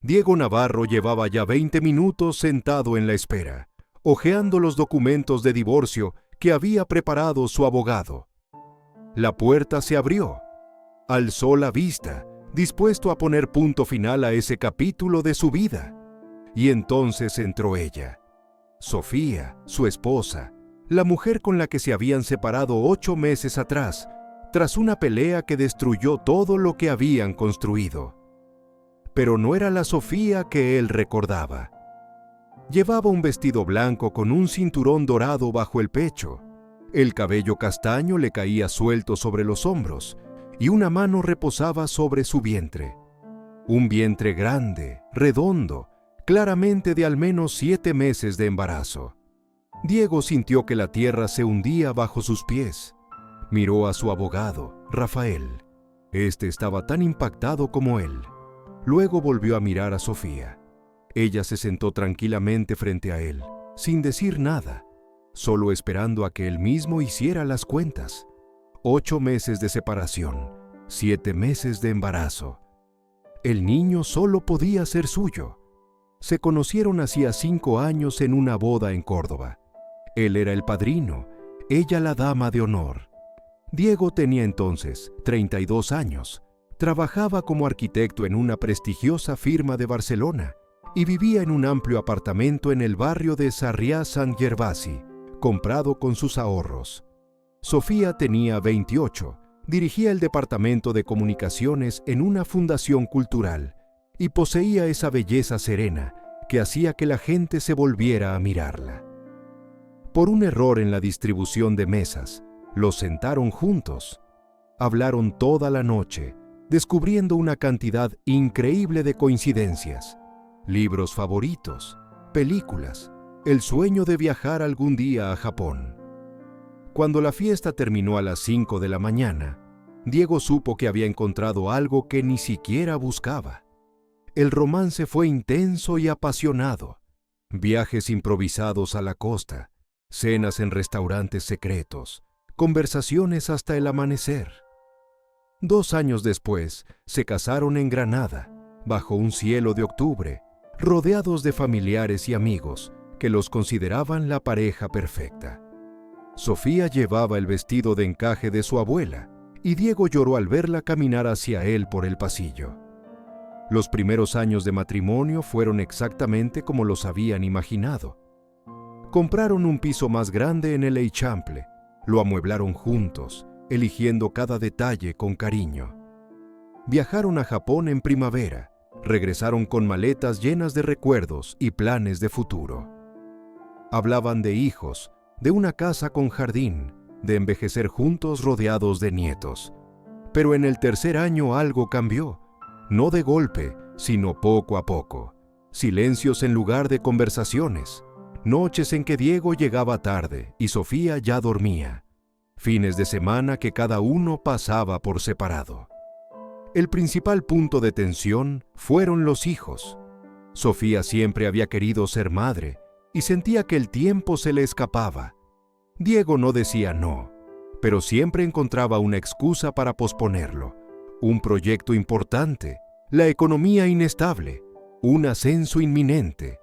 Diego Navarro llevaba ya 20 minutos sentado en la espera, hojeando los documentos de divorcio que había preparado su abogado. La puerta se abrió. Alzó la vista, dispuesto a poner punto final a ese capítulo de su vida. Y entonces entró ella, Sofía, su esposa, la mujer con la que se habían separado 8 meses atrás, tras una pelea que destruyó todo lo que habían construido. Pero no era la Sofía que él recordaba. Llevaba un vestido blanco con un cinturón dorado bajo el pecho. El cabello castaño le caía suelto sobre los hombros y una mano reposaba sobre su vientre. Un vientre grande, redondo, claramente de al menos 7 meses de embarazo. Diego sintió que la tierra se hundía bajo sus pies. Miró a su abogado, Rafael. Este estaba tan impactado como él. Luego volvió a mirar a Sofía. Ella se sentó tranquilamente frente a él, sin decir nada, solo esperando a que él mismo hiciera las cuentas. 8 meses de separación, 7 meses de embarazo. El niño solo podía ser suyo. Se conocieron hacía 5 años en una boda en Córdoba. Él era el padrino, ella la dama de honor. Diego tenía entonces 32 años, trabajaba como arquitecto en una prestigiosa firma de Barcelona y vivía en un amplio apartamento en el barrio de Sarriá-Sant Gervasi, comprado con sus ahorros. Sofía tenía 28, dirigía el departamento de comunicaciones en una fundación cultural y poseía esa belleza serena que hacía que la gente se volviera a mirarla. Por un error en la distribución de mesas, los sentaron juntos. Hablaron toda la noche, descubriendo una cantidad increíble de coincidencias. Libros favoritos, películas, el sueño de viajar algún día a Japón. Cuando la fiesta terminó a las 5 de la mañana, Diego supo que había encontrado algo que ni siquiera buscaba. El romance fue intenso y apasionado. Viajes improvisados a la costa, cenas en restaurantes secretos, conversaciones hasta el amanecer. 2 años después, se casaron en Granada, bajo un cielo de octubre, rodeados de familiares y amigos que los consideraban la pareja perfecta. Sofía llevaba el vestido de encaje de su abuela, y Diego lloró al verla caminar hacia él por el pasillo. Los primeros años de matrimonio fueron exactamente como los habían imaginado. Compraron un piso más grande en el Eixample, lo amueblaron juntos, eligiendo cada detalle con cariño. Viajaron a Japón en primavera, regresaron con maletas llenas de recuerdos y planes de futuro. Hablaban de hijos, de una casa con jardín, de envejecer juntos rodeados de nietos. Pero en el tercer año algo cambió, no de golpe, sino poco a poco. Silencios en lugar de conversaciones, noches en que Diego llegaba tarde y Sofía ya dormía, fines de semana que cada uno pasaba por separado. El principal punto de tensión fueron los hijos. Sofía siempre había querido ser madre y sentía que el tiempo se le escapaba. Diego no decía no, pero siempre encontraba una excusa para posponerlo. Un proyecto importante, la economía inestable, un ascenso inminente.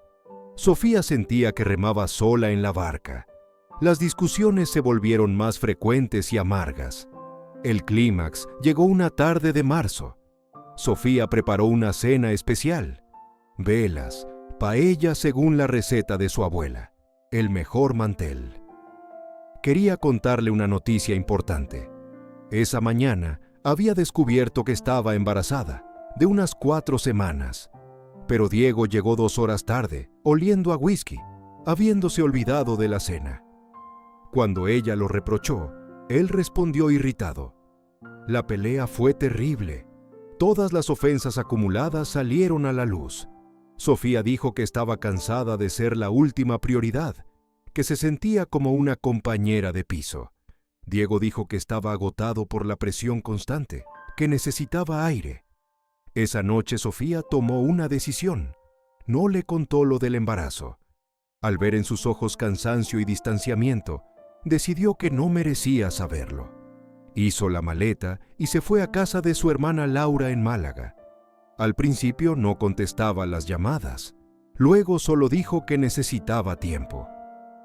Sofía sentía que remaba sola en la barca. Las discusiones se volvieron más frecuentes y amargas. El clímax llegó una tarde de marzo. Sofía preparó una cena especial. Velas, paella según la receta de su abuela, el mejor mantel. Quería contarle una noticia importante. Esa mañana había descubierto que estaba embarazada, de unas 4 semanas. Pero Diego llegó 2 horas tarde, oliendo a whisky, habiéndose olvidado de la cena. Cuando ella lo reprochó, él respondió irritado. La pelea fue terrible. Todas las ofensas acumuladas salieron a la luz. Sofía dijo que estaba cansada de ser la última prioridad, que se sentía como una compañera de piso. Diego dijo que estaba agotado por la presión constante, que necesitaba aire. Esa noche Sofía tomó una decisión. No le contó lo del embarazo. Al ver en sus ojos cansancio y distanciamiento, decidió que no merecía saberlo. Hizo la maleta y se fue a casa de su hermana Laura en Málaga. Al principio no contestaba las llamadas. Luego solo dijo que necesitaba tiempo.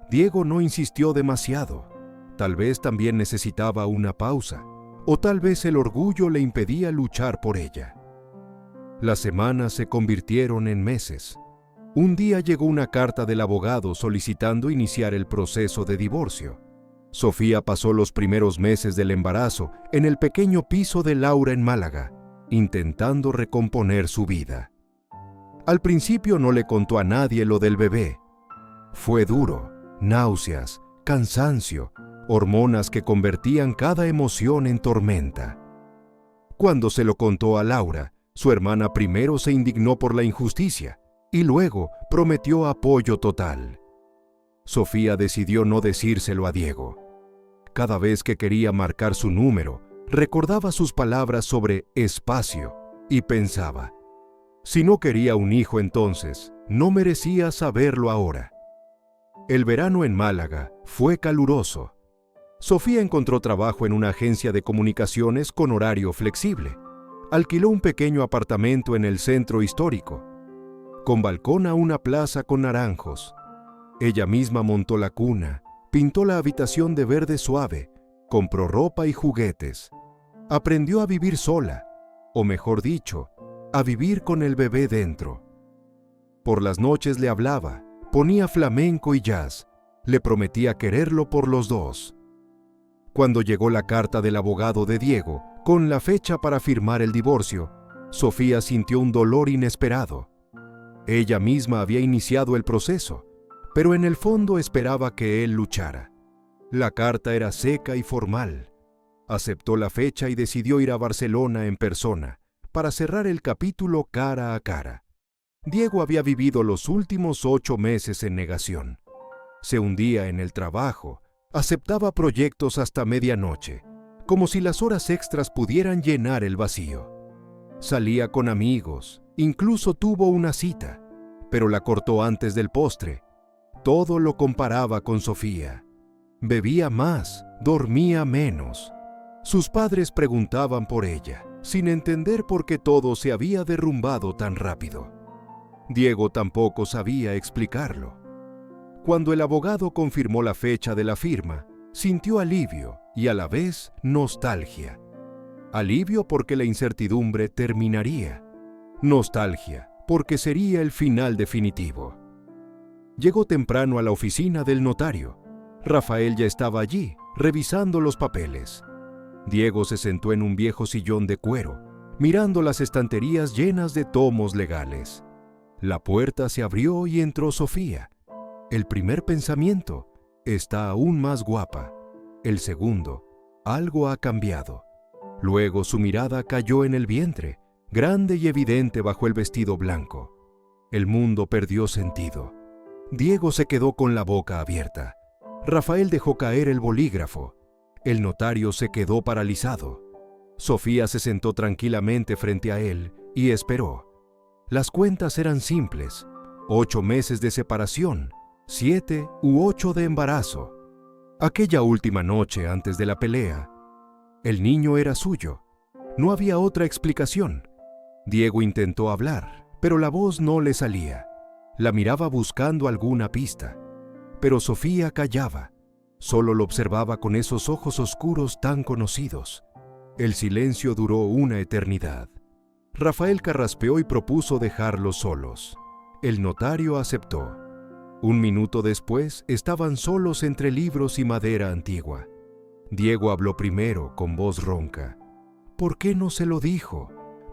Diego no insistió demasiado. Tal vez también necesitaba una pausa, o tal vez el orgullo le impedía luchar por ella. Las semanas se convirtieron en meses. Un día llegó una carta del abogado solicitando iniciar el proceso de divorcio. Sofía pasó los primeros meses del embarazo en el pequeño piso de Laura en Málaga, intentando recomponer su vida. Al principio no le contó a nadie lo del bebé. Fue duro, náuseas, cansancio, hormonas que convertían cada emoción en tormenta. Cuando se lo contó a Laura, su hermana primero se indignó por la injusticia y luego prometió apoyo total. Sofía decidió no decírselo a Diego. Cada vez que quería marcar su número, recordaba sus palabras sobre espacio y pensaba, si no quería un hijo entonces, no merecía saberlo ahora. El verano en Málaga fue caluroso. Sofía encontró trabajo en una agencia de comunicaciones con horario flexible. Alquiló un pequeño apartamento en el centro histórico, con balcón a una plaza con naranjos. Ella misma montó la cuna, pintó la habitación de verde suave, compró ropa y juguetes. Aprendió a vivir sola, o mejor dicho, a vivir con el bebé dentro. Por las noches le hablaba, ponía flamenco y jazz, le prometía quererlo por los dos. Cuando llegó la carta del abogado de Diego, con la fecha para firmar el divorcio, Sofía sintió un dolor inesperado. Ella misma había iniciado el proceso, pero en el fondo esperaba que él luchara. La carta era seca y formal. Aceptó la fecha y decidió ir a Barcelona en persona, para cerrar el capítulo cara a cara. Diego había vivido los últimos 8 meses en negación. Se hundía en el trabajo, aceptaba proyectos hasta medianoche, como si las horas extras pudieran llenar el vacío. Salía con amigos, incluso tuvo una cita, pero la cortó antes del postre. Todo lo comparaba con Sofía. Bebía más, dormía menos. Sus padres preguntaban por ella, sin entender por qué todo se había derrumbado tan rápido. Diego tampoco sabía explicarlo. Cuando el abogado confirmó la fecha de la firma, sintió alivio y a la vez nostalgia. Alivio porque la incertidumbre terminaría. Nostalgia porque sería el final definitivo. Llegó temprano a la oficina del notario. Rafael ya estaba allí, revisando los papeles. Diego se sentó en un viejo sillón de cuero, mirando las estanterías llenas de tomos legales. La puerta se abrió y entró Sofía. El primer pensamiento, está aún más guapa. El segundo, algo ha cambiado. Luego su mirada cayó en el vientre, grande y evidente bajo el vestido blanco. El mundo perdió sentido. Diego se quedó con la boca abierta. Rafael dejó caer el bolígrafo. El notario se quedó paralizado. Sofía se sentó tranquilamente frente a él y esperó. Las cuentas eran simples: 8 meses de separación, 7 u 8 de embarazo. Aquella última noche antes de la pelea, el niño era suyo. No había otra explicación. Diego intentó hablar, pero la voz no le salía. La miraba buscando alguna pista. Pero Sofía callaba. Solo lo observaba con esos ojos oscuros tan conocidos. El silencio duró una eternidad. Rafael carraspeó y propuso dejarlos solos. El notario aceptó. 1 minuto después estaban solos entre libros y madera antigua. Diego habló primero con voz ronca. ¿Por qué no se lo dijo?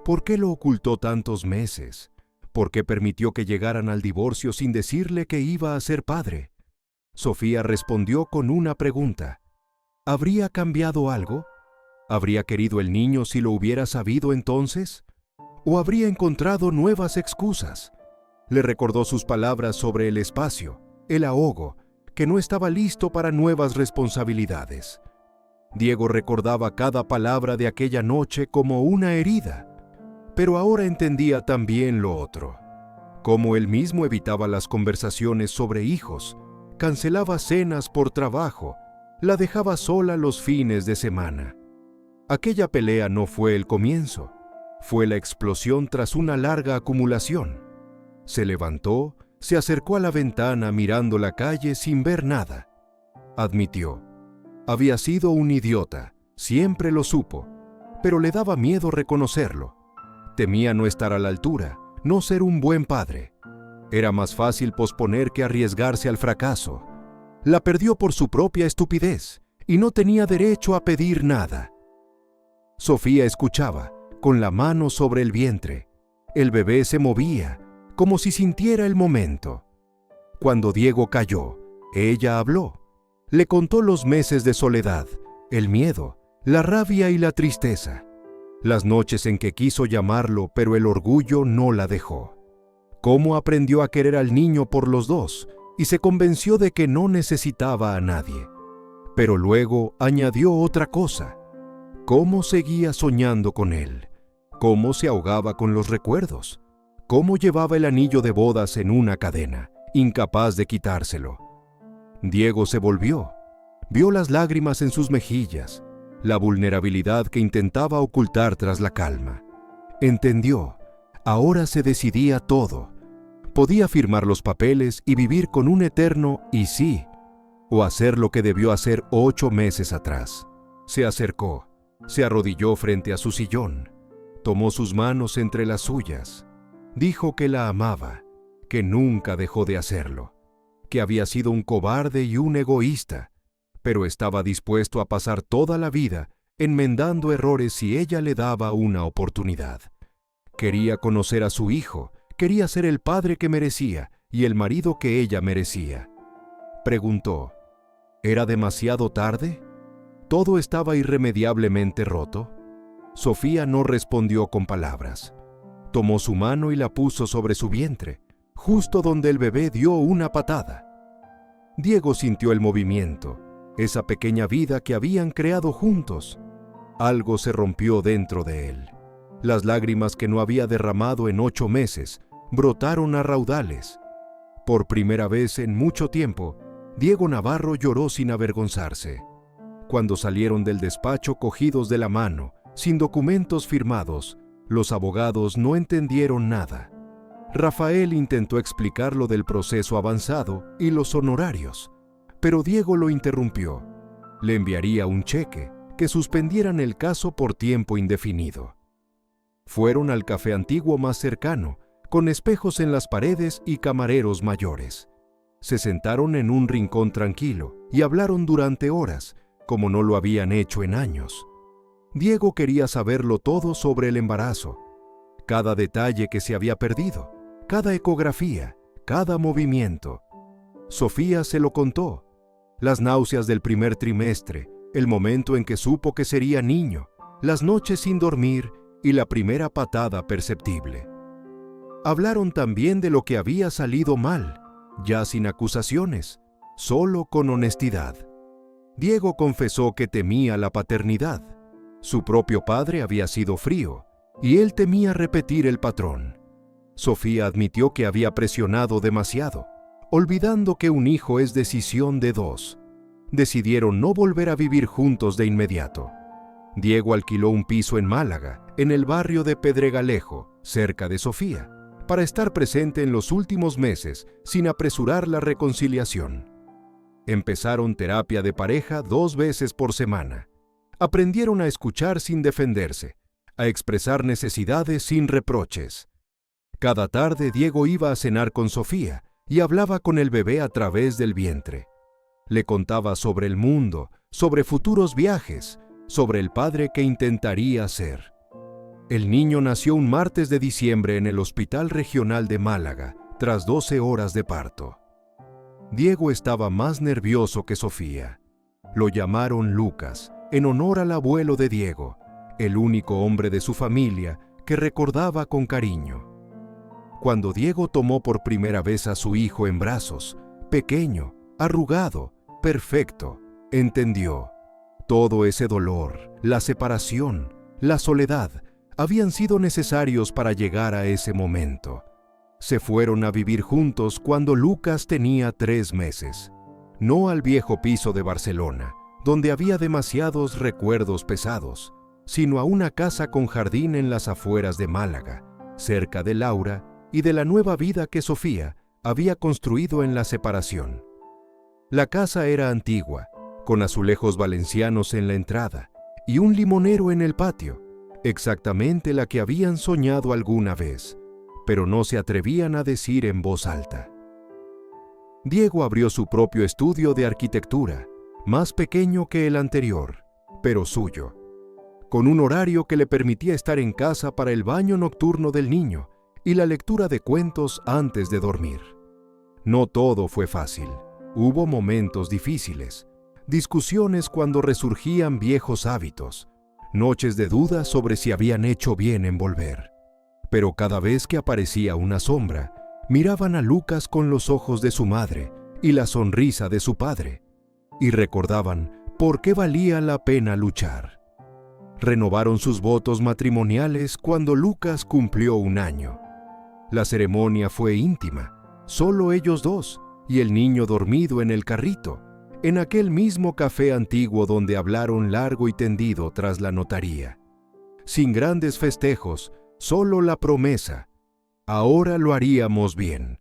¿Por qué lo ocultó tantos meses? ¿Por qué permitió que llegaran al divorcio sin decirle que iba a ser padre? Sofía respondió con una pregunta. ¿Habría cambiado algo? ¿Habría querido el niño si lo hubiera sabido entonces? ¿O habría encontrado nuevas excusas? Le recordó sus palabras sobre el espacio, el ahogo, que no estaba listo para nuevas responsabilidades. Diego recordaba cada palabra de aquella noche como una herida, pero ahora entendía también lo otro. Cómo él mismo evitaba las conversaciones sobre hijos, cancelaba cenas por trabajo, la dejaba sola los fines de semana. Aquella pelea no fue el comienzo. Fue la explosión tras una larga acumulación. Se levantó, se acercó a la ventana mirando la calle sin ver nada. Admitió: había sido un idiota, siempre lo supo, pero le daba miedo reconocerlo. Temía no estar a la altura, no ser un buen padre. Era más fácil posponer que arriesgarse al fracaso. La perdió por su propia estupidez y no tenía derecho a pedir nada. Sofía escuchaba, con la mano sobre el vientre. El bebé se movía, como si sintiera el momento. Cuando Diego cayó, ella habló. Le contó los meses de soledad, el miedo, la rabia y la tristeza. Las noches en que quiso llamarlo, pero el orgullo no la dejó. Cómo aprendió a querer al niño por los dos y se convenció de que no necesitaba a nadie. Pero luego añadió otra cosa. Cómo seguía soñando con él. Cómo se ahogaba con los recuerdos. Cómo llevaba el anillo de bodas en una cadena, incapaz de quitárselo. Diego se volvió. Vio las lágrimas en sus mejillas, la vulnerabilidad que intentaba ocultar tras la calma. Entendió. Ahora se decidía todo. Podía firmar los papeles y vivir con un eterno «y sí», o hacer lo que debió hacer 8 meses atrás. Se acercó, se arrodilló frente a su sillón, tomó sus manos entre las suyas, dijo que la amaba, que nunca dejó de hacerlo, que había sido un cobarde y un egoísta, pero estaba dispuesto a pasar toda la vida enmendando errores si ella le daba una oportunidad. Quería conocer a su hijo, quería ser el padre que merecía y el marido que ella merecía. Preguntó: ¿era demasiado tarde? ¿Todo estaba irremediablemente roto? Sofía no respondió con palabras. Tomó su mano y la puso sobre su vientre, justo donde el bebé dio una patada. Diego sintió el movimiento, esa pequeña vida que habían creado juntos. Algo se rompió dentro de él. Las lágrimas que no había derramado en 8 meses brotaron a raudales. Por primera vez en mucho tiempo, Diego Navarro lloró sin avergonzarse. Cuando salieron del despacho cogidos de la mano, sin documentos firmados, los abogados no entendieron nada. Rafael intentó explicar lo del proceso avanzado y los honorarios, pero Diego lo interrumpió. Le enviaría un cheque que suspendieran el caso por tiempo indefinido. Fueron al café antiguo más cercano, con espejos en las paredes y camareros mayores. Se sentaron en un rincón tranquilo y hablaron durante horas, como no lo habían hecho en años. Diego quería saberlo todo sobre el embarazo, cada detalle que se había perdido, cada ecografía, cada movimiento. Sofía se lo contó: las náuseas del primer trimestre, el momento en que supo que sería niño, las noches sin dormir y la primera patada perceptible. Hablaron también de lo que había salido mal, ya sin acusaciones, solo con honestidad. Diego confesó que temía la paternidad. Su propio padre había sido frío, y él temía repetir el patrón. Sofía admitió que había presionado demasiado, olvidando que un hijo es decisión de 2. Decidieron no volver a vivir juntos de inmediato. Diego alquiló un piso en Málaga, en el barrio de Pedregalejo, cerca de Sofía, para estar presente en los últimos meses sin apresurar la reconciliación. Empezaron terapia de pareja 2 veces por semana. Aprendieron a escuchar sin defenderse, a expresar necesidades sin reproches. Cada tarde Diego iba a cenar con Sofía y hablaba con el bebé a través del vientre. Le contaba sobre el mundo, sobre futuros viajes, sobre el padre que intentaría ser. El niño nació un martes de diciembre en el Hospital Regional de Málaga, tras 12 horas de parto. Diego estaba más nervioso que Sofía. Lo llamaron Lucas, en honor al abuelo de Diego, el único hombre de su familia que recordaba con cariño. Cuando Diego tomó por primera vez a su hijo en brazos, pequeño, arrugado, perfecto, entendió. Todo ese dolor, la separación, la soledad, habían sido necesarios para llegar a ese momento. Se fueron a vivir juntos cuando Lucas tenía 3 meses, no al viejo piso de Barcelona, donde había demasiados recuerdos pesados, sino a una casa con jardín en las afueras de Málaga, cerca de Laura y de la nueva vida que Sofía había construido en la separación. La casa era antigua, con azulejos valencianos en la entrada y un limonero en el patio, exactamente la que habían soñado alguna vez, pero no se atrevían a decir en voz alta. Diego abrió su propio estudio de arquitectura, más pequeño que el anterior, pero suyo, con un horario que le permitía estar en casa para el baño nocturno del niño y la lectura de cuentos antes de dormir. No todo fue fácil. Hubo momentos difíciles, discusiones cuando resurgían viejos hábitos, noches de dudas sobre si habían hecho bien en volver. Pero cada vez que aparecía una sombra, miraban a Lucas con los ojos de su madre y la sonrisa de su padre, y recordaban por qué valía la pena luchar. Renovaron sus votos matrimoniales cuando Lucas cumplió 1 año. La ceremonia fue íntima, solo ellos dos, y el niño dormido en el carrito, en aquel mismo café antiguo donde hablaron largo y tendido tras la notaría. Sin grandes festejos, solo la promesa: ahora lo haríamos bien.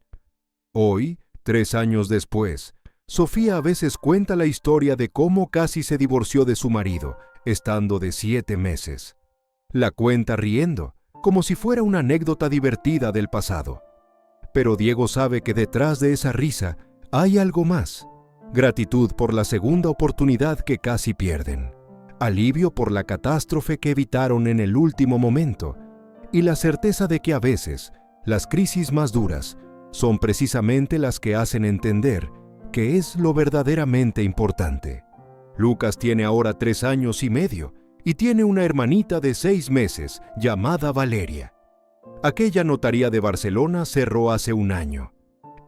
Hoy, 3 años después, Sofía a veces cuenta la historia de cómo casi se divorció de su marido, estando de 7 meses. La cuenta riendo, como si fuera una anécdota divertida del pasado. Pero Diego sabe que detrás de esa risa hay algo más: gratitud por la segunda oportunidad que casi pierden, alivio por la catástrofe que evitaron en el último momento, y la certeza de que a veces las crisis más duras son precisamente las que hacen entender qué es lo verdaderamente importante. Lucas tiene ahora 3 años y medio y tiene una hermanita de 6 meses llamada Valeria. Aquella notaría de Barcelona cerró hace 1 año.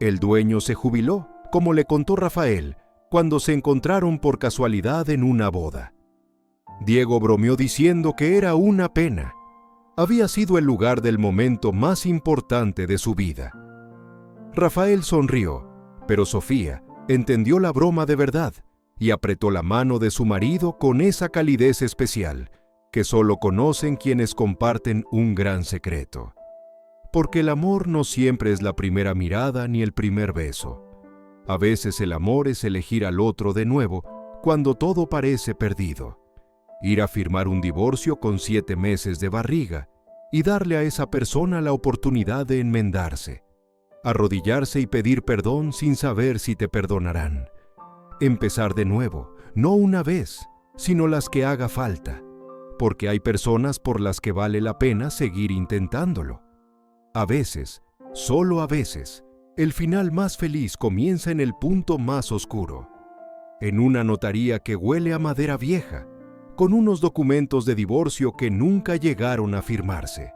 El dueño se jubiló, como le contó Rafael, cuando se encontraron por casualidad en una boda. Diego bromeó diciendo que era una pena. Había sido el lugar del momento más importante de su vida. Rafael sonrió, pero Sofía entendió la broma de verdad y apretó la mano de su marido con esa calidez especial que solo conocen quienes comparten un gran secreto. Porque el amor no siempre es la primera mirada ni el primer beso. A veces el amor es elegir al otro de nuevo cuando todo parece perdido. Ir a firmar un divorcio con 7 meses de barriga y darle a esa persona la oportunidad de enmendarse. Arrodillarse y pedir perdón sin saber si te perdonarán. Empezar de nuevo, no una vez, sino las que haga falta, porque hay personas por las que vale la pena seguir intentándolo. A veces, solo a veces, el final más feliz comienza en el punto más oscuro, en una notaría que huele a madera vieja, con unos documentos de divorcio que nunca llegaron a firmarse.